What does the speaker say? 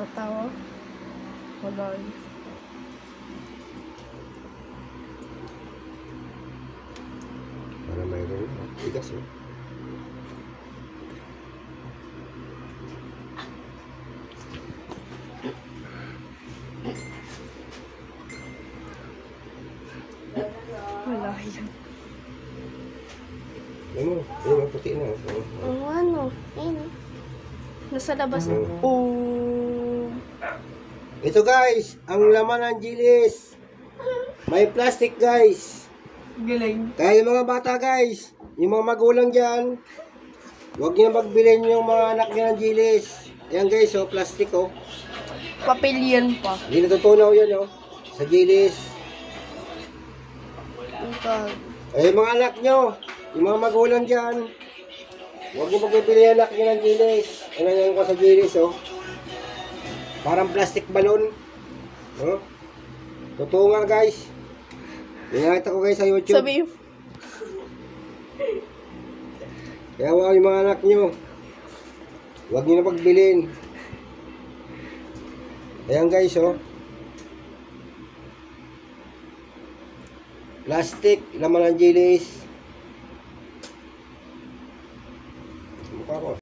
Matawa. Wala yun. Para mayroon. Bigas eh. Wala yan. Ano, puti na. Ano? Ayun. Nasa labas. Mm. Oh. Ito guys, ang laman ng Gilis. May plastic guys. Galing. Kaya yung mga bata guys, yung mga magulang dyan, huwag nyo magbilin yung mga anak nyo ng Gilis. Ayan guys, oh, plastic oh. Papel yan pa. Hindi natutunaw yan oh, sa Gilis. Ito. Eh, yung mga anak nyo, yung mga magulang dyan, huwag nyo magbibili yung anak nyo ng Gilis. Ano yan ko sa Gilis oh. Parang plastic balon. Oh. Totoo nga guys. Nakita ko guys sa YouTube. Sabi mo. Kaya wag yung mga anak nyo. Huwag nyo na pagbilin. Ayan guys oh. Plastic, laman ng Gilis.